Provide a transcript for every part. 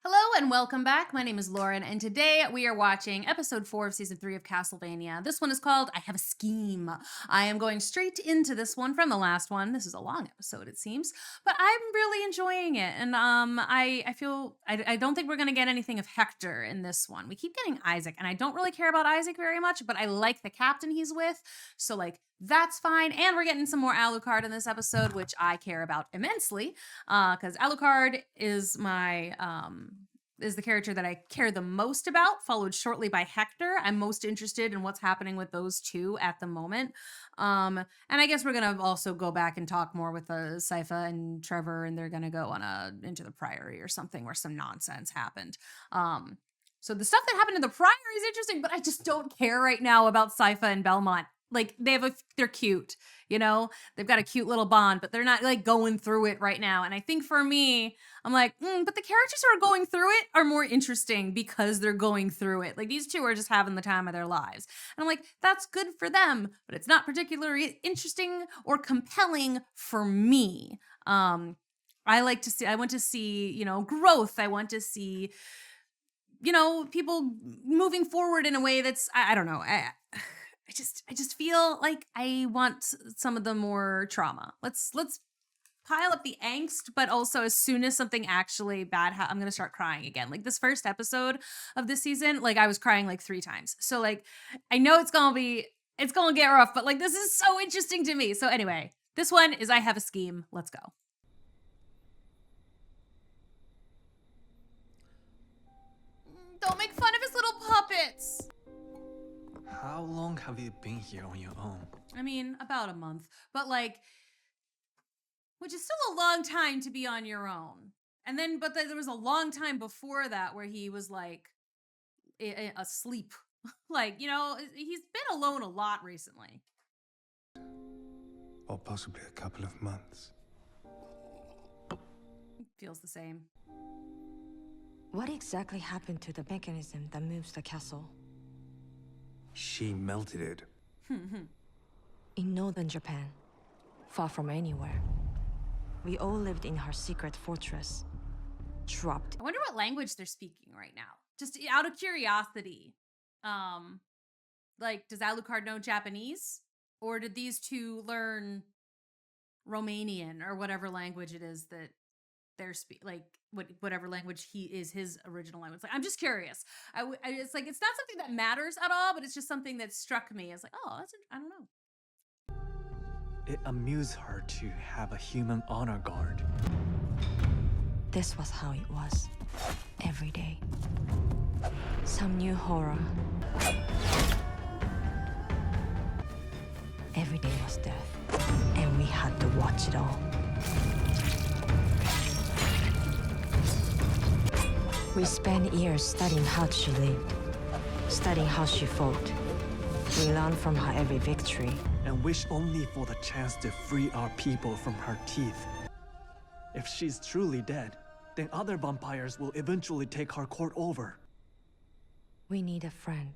Hello and welcome back. My name is Lauren, and today we are watching episode 4 of season 3 of Castlevania. This one is called I Have a Scheme. I am going straight into this one from the last one. This is a long episode, it seems, but I'm really enjoying it. And I feel I don't think we're gonna get anything of Hector in this one. We keep getting Isaac, and I don't really care about Isaac very much, but I like the captain he's with. So that's fine. And we're getting some more Alucard in this episode, which I care about immensely. Because Alucard is is the character that I care the most about, followed shortly by Hector. I'm most interested in what's happening with those two at the moment. And I guess we're gonna also go back and talk more with Sypha and Trevor, and they're gonna go on into the Priory or something where some nonsense happened. So the stuff that happened in the Priory is interesting, but I just don't care right now about Sypha and Belmont. Like they're cute, they've got a cute little bond, but they're not like going through it right now. And I think for me, I'm like, but the characters who are going through it are more interesting because they're going through it. Like these two are just having the time of their lives. And I'm like, that's good for them, but it's not particularly interesting or compelling for me. I want to see, growth. I want to see, people moving forward in a way that's, I don't know. I just feel like I want some of the more trauma. Let's pile up the angst, but also as soon as something actually bad I'm gonna start crying again. Like this first episode of this season, like I was crying like 3 times. So like I know it's gonna get rough, but like this is so interesting to me. So anyway, this one is I Have a Scheme. Let's go. Don't make fun of his little puppets. How long have you been here on your own? I mean, about a month, but which is still a long time to be on your own. And then, there was a long time before that where he was asleep. He's been alone a lot recently. Or possibly a couple of months. Feels the same. What exactly happened to the mechanism that moves the castle? She melted it. In northern Japan, far from anywhere. We all lived in her secret fortress, trapped. I wonder what language they're speaking right now. Just out of curiosity. Does Alucard know Japanese? Or did these two learn Romanian or whatever language it is that they're whatever language is his original language. Like, I'm just curious. It's not something that matters at all, but it's just something that struck me. It's like, oh, I don't know. It amused her to have a human honor guard. This was how it was. Every day. Some new horror. Every day was death. And we had to watch it all. We spent years studying how she lived, studying how she fought. We learned from her every victory. And wish only for the chance to free our people from her teeth. If she's truly dead, then other vampires will eventually take her court over. We need a friend,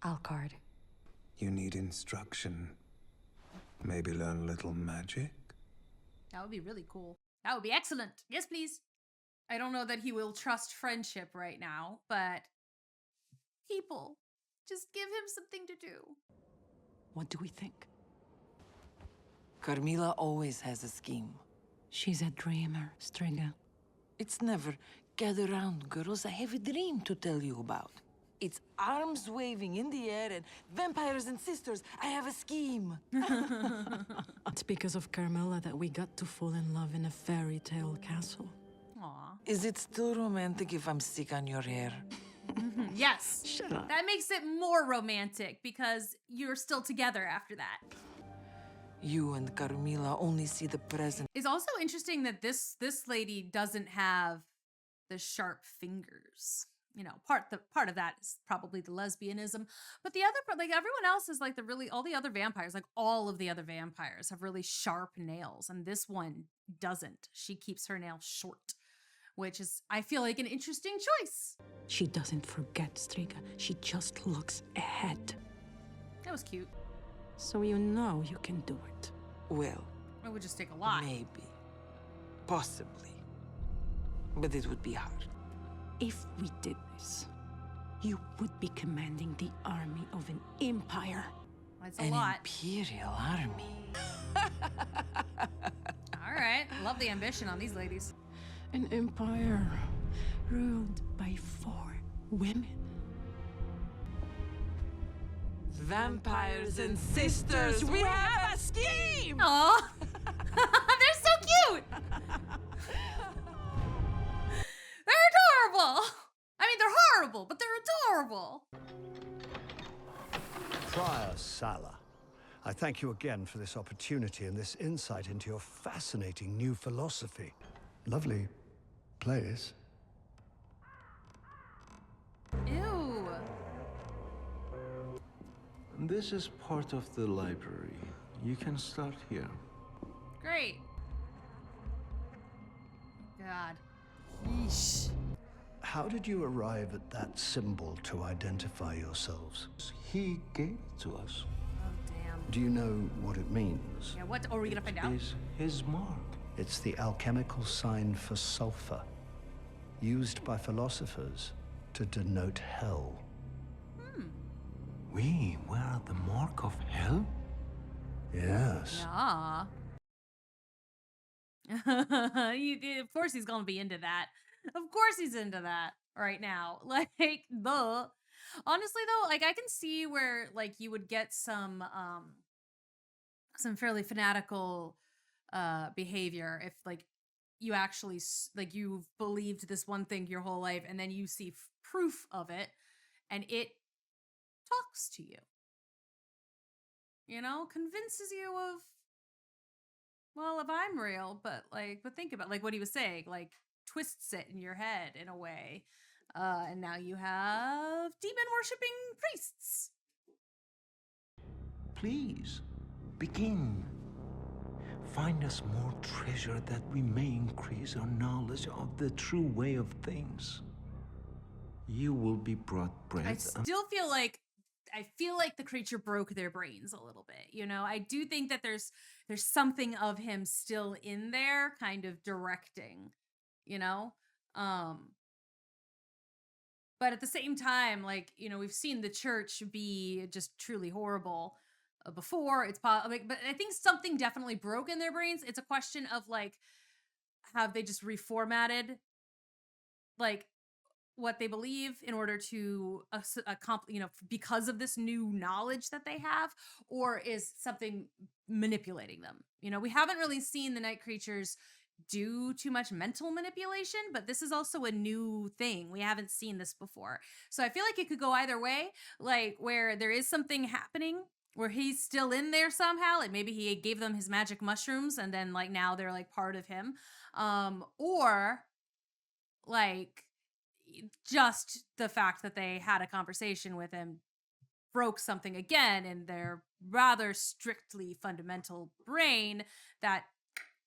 Alucard. You need instruction. Maybe learn a little magic? That would be really cool. That would be excellent. Yes, please. I don't know that he will trust friendship right now, but people, just give him something to do. What do we think? Carmilla always has a scheme. She's a dreamer, Striga. It's never, gather round, girls, I have a dream to tell you about. It's arms waving in the air and vampires and sisters, I have a scheme. It's because of Carmilla that we got to fall in love in a fairy tale castle. Aw. Is it still romantic if I'm sick on your hair? Yes. Shut up. That makes it more romantic because you're still together after that. You and Carmilla only see the present. It's also interesting that this lady doesn't have the sharp fingers. Part of that is probably the lesbianism, but the other part, like everyone else is like all the other vampires, like all of the other vampires have really sharp nails, and this one doesn't. She keeps her nails short, which is, I feel like, an interesting choice. She doesn't forget, Striga. She just looks ahead. That was cute. So you know you can do it. Well, It would just take a lot. maybe. Possibly. But it would be hard. If we did this, you would be commanding the army of an empire. That's a An lot. imperial army. All right. Love the ambition on these ladies. An empire ruled by 4 women. Vampires and sisters, we have a scheme! Aw. They're so cute. They're adorable. I mean, they're horrible, but they're adorable. Prior Salah, I thank you again for this opportunity and this insight into your fascinating new philosophy. Lovely place. Ew. This is part of the library. You can start here. Great. God. Yeesh. How did you arrive at that symbol to identify yourselves? He gave it to us. Oh, damn. Do you know what it means? Yeah, what are we gonna find out? Is his mark. It's the alchemical sign for sulfur, used by philosophers to denote hell. We wear the mark of hell? Yes. Yeah. Of course he's gonna be into that. Of course he's into that right now. Like, the honestly though, like I can see where like you would get some fairly fanatical behavior if like you actually like you've believed this one thing your whole life and then you see proof of it and it talks to you. You know, convinces you of, well, if I'm real, but think about like what he was saying, like twists it in your head in a way. And now you have demon worshipping priests. Please, begin. Find us more treasure that we may increase our knowledge of the true way of things. You will be brought bread. I still feel like the creature broke their brains a little bit. You know, I do think that there's something of him still in there, kind of directing. You know, but at the same time, like you know, we've seen the church be just truly horrible before. It's like, but I think something definitely broke in their brains. It's a question of like, have they just reformatted, like what they believe in order to you know, because of this new knowledge that they have, or is something manipulating them? You know, we haven't really seen the night creatures do too much mental manipulation, but this is also a new thing. We haven't seen this before. So I feel like it could go either way, like where there is something happening where he's still in there somehow, like maybe he gave them his magic mushrooms and then like now they're like part of him, or like just the fact that they had a conversation with him broke something again in their rather strictly fundamental brain that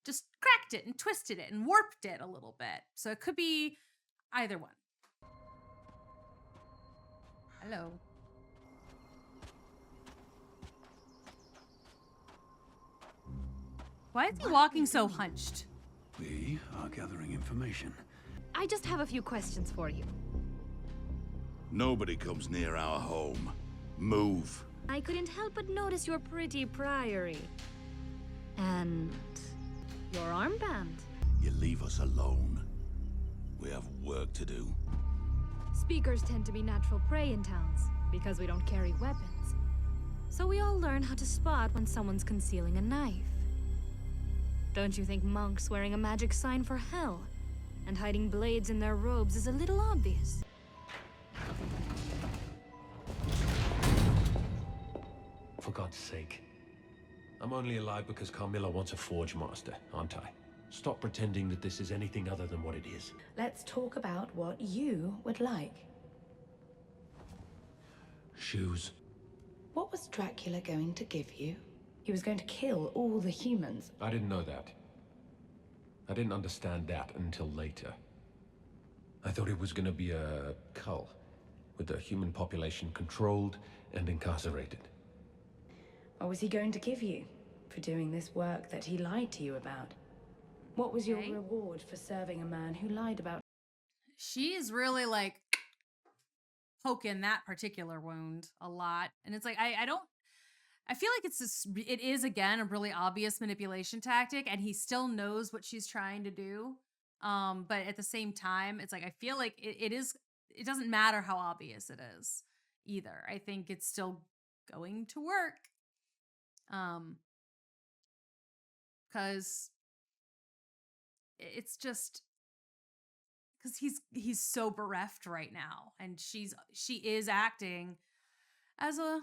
just cracked it and twisted it and warped it a little bit. So it could be either one. Hello. Why is he walking so hunched? We are gathering information. I just have a few questions for you. Nobody comes near our home. Move. I couldn't help but notice your pretty Priory. And your armband. You leave us alone. We have work to do. Speakers tend to be natural prey in towns, because we don't carry weapons. So we all learn how to spot when someone's concealing a knife. Don't you think monks wearing a magic sign for hell and hiding blades in their robes is a little obvious? For God's sake. I'm only alive because Carmilla wants a forge master, aren't I? Stop pretending that this is anything other than what it is. Let's talk about what you would like. Shoes. What was Dracula going to give you? He was going to kill all the humans. I didn't know that. I didn't understand that until later. I thought it was gonna be a cull, with the human population controlled and incarcerated. What was he going to give you for doing this work that he lied to you about? What was your reward for serving a man who lied about? she's really like poking that particular wound a lot. And it's like, I feel like it is again a really obvious manipulation tactic, and he still knows what she's trying to do. But at the same time, it's like, I feel like it doesn't matter how obvious it is either. I think it's still going to work. Because it's just because he's so bereft right now, and she is acting as a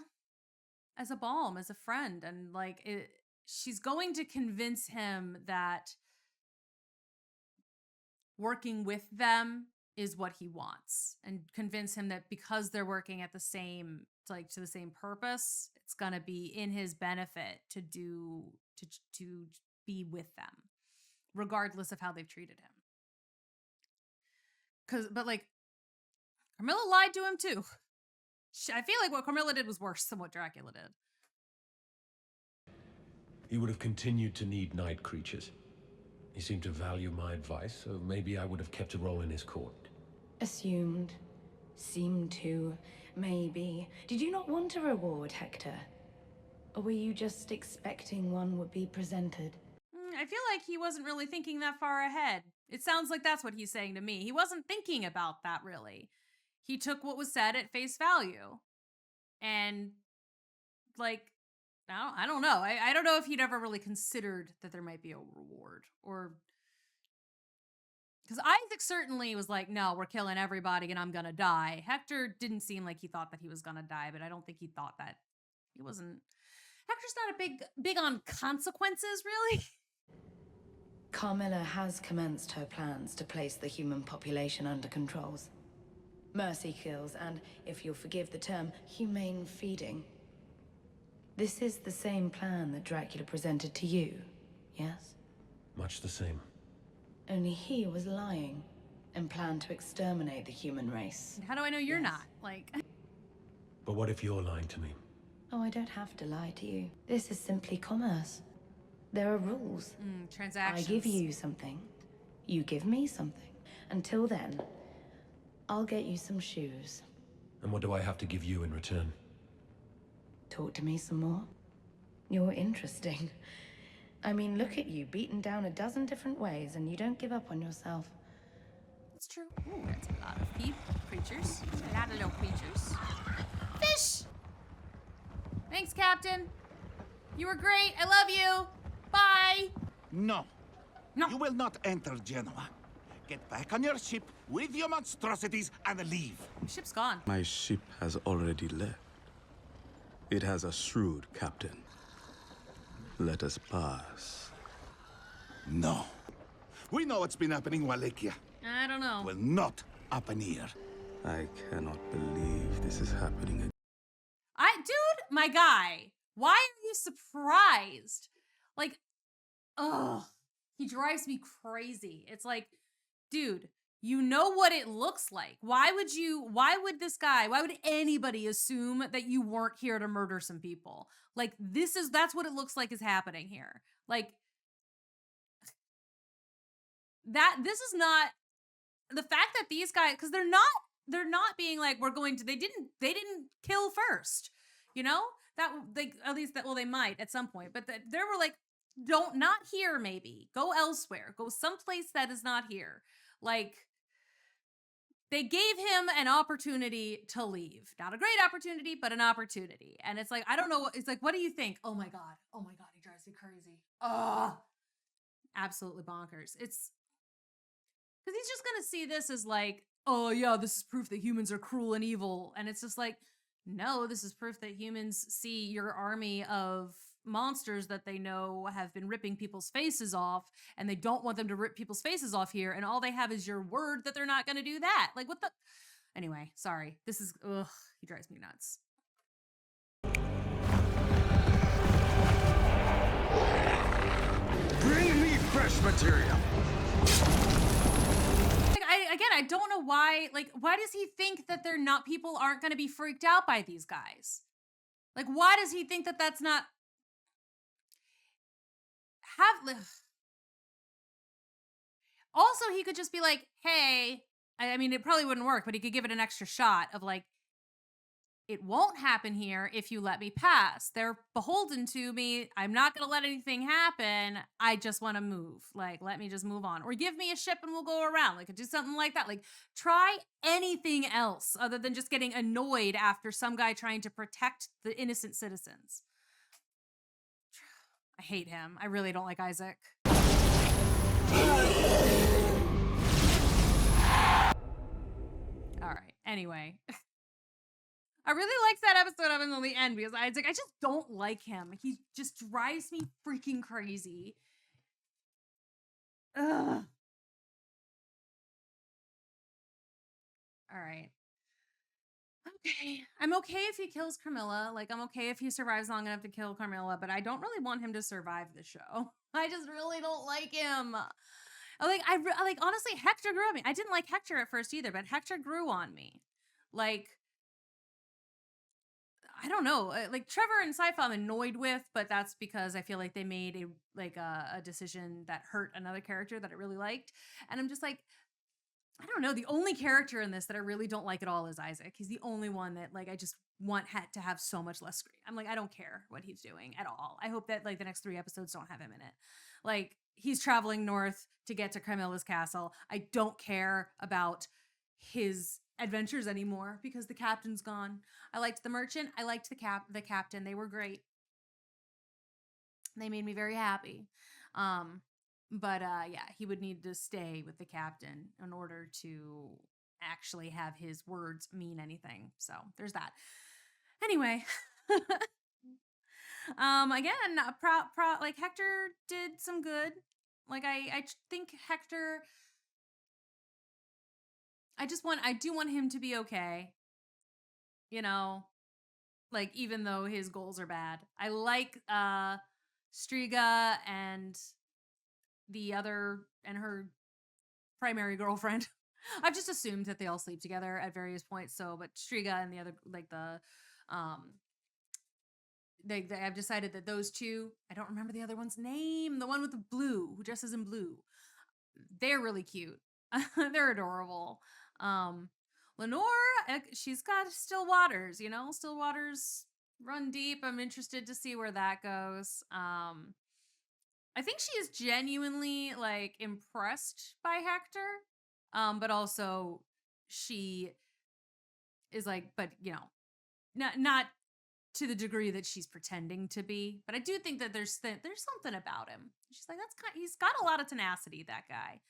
balm, as a friend, and like she's going to convince him that working with them is what he wants, and convince him that because they're working at the same, like, to the same purpose, it's gonna be in his benefit to be with them, regardless of how they've treated him. But like, Carmilla lied to him too. I feel like what Carmilla did was worse than what Dracula did. He would have continued to need night creatures. He seemed to value my advice, so maybe I would have kept a role in his court. Assumed. Seemed to. Maybe. Did you not want a reward, Hector? Or were you just expecting one would be presented? I feel like he wasn't really thinking that far ahead. It sounds like that's what he's saying to me. He wasn't thinking about that, really. He took what was said at face value. And, like, I don't know. I don't know if he'd ever really considered that there might be a reward. Or... because Isaac certainly was like, no, we're killing everybody and I'm gonna die. Hector didn't seem like he thought that he was gonna die, but I don't think he thought that. He wasn't... Hector's not a big on consequences, really. Carmilla has commenced her plans to place the human population under controls. Mercy kills, and, if you'll forgive the term, humane feeding. This is the same plan that Dracula presented to you, yes? Much the same. Only he was lying and planned to exterminate the human race. How do I know you're not? Like... But what if you're lying to me? Oh, I don't have to lie to you. This is simply commerce. There are rules. Transactions. I give you something. You give me something. Until then, I'll get you some shoes. And what do I have to give you in return? Talk to me some more. You're interesting. I mean, look at you, beaten down a dozen different ways, and you don't give up on yourself. It's true. Ooh, that's a lot of creatures. A lot of little creatures. Fish! Thanks, Captain. You were great. I love you. Bye. No. No. You will not enter Genoa. Get back on your ship with your monstrosities and leave. The ship's gone. My ship has already left. It has a shrewd captain. Let us pass. No. We know what's been happening in Wallachia. I don't know. Will not happen here. I cannot believe this is happening again. Dude, my guy, why are you surprised? Like, ugh, he drives me crazy. It's like, dude, you know what it looks like. Why would anybody assume that you weren't here to murder some people? Like, that's what it looks like is happening here. Like, this is not, the fact that these guys, because they're not being like, they didn't kill first, you know? They might at some point, but they were like, not here, maybe. Go elsewhere. Go someplace that is not here. Like, they gave him an opportunity to leave. Not a great opportunity, but an opportunity. And it's like, I don't know. It's like, what do you think? Oh my God. He drives me crazy. Oh, absolutely bonkers. It's because he's just going to see this as like, oh yeah, this is proof that humans are cruel and evil. And it's just like, no, this is proof that humans see your army of monsters that they know have been ripping people's faces off, and they don't want them to rip people's faces off here, and all they have is your word that they're not going to do that. Like, what the... Anyway, sorry. This is... Ugh, he drives me nuts. Bring me fresh material. I don't know why, like, why does he think that people aren't going to be freaked out by these guys? Like, why does he think that that's not... Also, he could just be like, hey, I mean, it probably wouldn't work, but he could give it an extra shot of like, it won't happen here if you let me pass. They're beholden to me. I'm not going to let anything happen. I just want to move. Like, let me just move on. Or give me a ship and we'll go around. Like, do something like that. Like, try anything else other than just getting annoyed after some guy trying to protect the innocent citizens. I hate him. I really don't like Isaac. All right. Anyway. I really liked that episode up until the end because I just don't like him. He just drives me freaking crazy. Ugh. All right. Okay. I'm okay if he kills Carmilla. Like, I'm okay if he survives long enough to kill Carmilla, but I don't really want him to survive the show. I just really don't like him. Like, honestly, Hector grew on me. I didn't like Hector at first either, but Hector grew on me. Like, I don't know, like Trevor and Sypha I'm annoyed with, but that's because I feel like they made a decision that hurt another character that I really liked. And I'm just like, I don't know, the only character in this that I really don't like at all is Isaac. He's the only one that like I just want to have so much less screen. I'm like, I don't care what he's doing at all. I hope that like the next 3 episodes don't have him in it. Like, he's traveling north to get to Carmilla's castle. I don't care about his adventures anymore because the captain's gone. I liked the merchant. I liked the captain. They were great. They made me very happy. But yeah, he would need to stay with the captain in order to actually have his words mean anything. So there's that. Anyway, again, like Hector did some good. Like I think Hector. I do want him to be okay. You know, like even though his goals are bad. I like Striga and her primary girlfriend. I've just assumed that they all sleep together at various points. So, but Striga and the other, like I've decided that those two, I don't remember the other one's name, the one with the blue, who dresses in blue. They're really cute. They're adorable. Lenore, she's got still waters, you know, still waters run deep. I'm interested to see where that goes. I think she is genuinely like impressed by Hector. But also she is like, but you know, not to the degree that she's pretending to be. But I do think that there's something about him. She's like, he's got a lot of tenacity, that guy.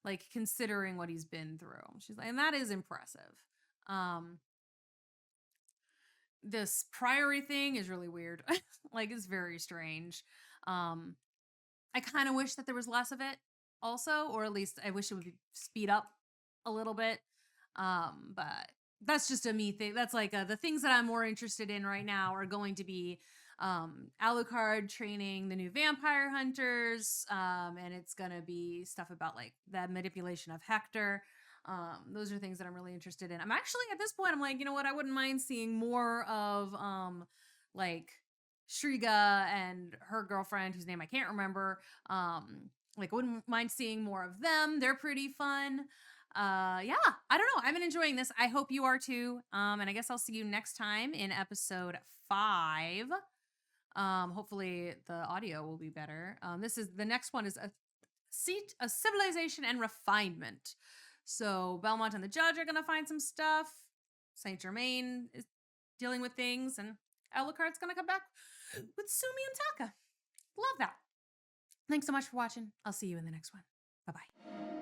Like, considering what he's been through. She's like, and that is impressive. This Priory thing is really weird. Like, it's very strange. I kind of wish that there was less of it also, or at least I wish it would speed up a little bit. But that's just a me thing. That's like the things that I'm more interested in right now are going to be Alucard training the new vampire hunters, and it's gonna be stuff about like the manipulation of Hector. Those are things that I'm really interested in. I'm actually at this point, I'm like, you know what, I wouldn't mind seeing more of like Striga and her girlfriend, whose name I can't remember. Like, wouldn't mind seeing more of them. They're pretty fun. Yeah, I don't know. I've been enjoying this. I hope you are too. And I guess I'll see you next time in episode 5. Hopefully the audio will be better. The next one is a civilization and refinement. So Belmont and the Judge are gonna find some stuff. Saint Germain is dealing with things, and Alucard's gonna come back with Sumi and Taka. Love that. Thanks so much for watching. I'll see you in the next one. Bye-bye.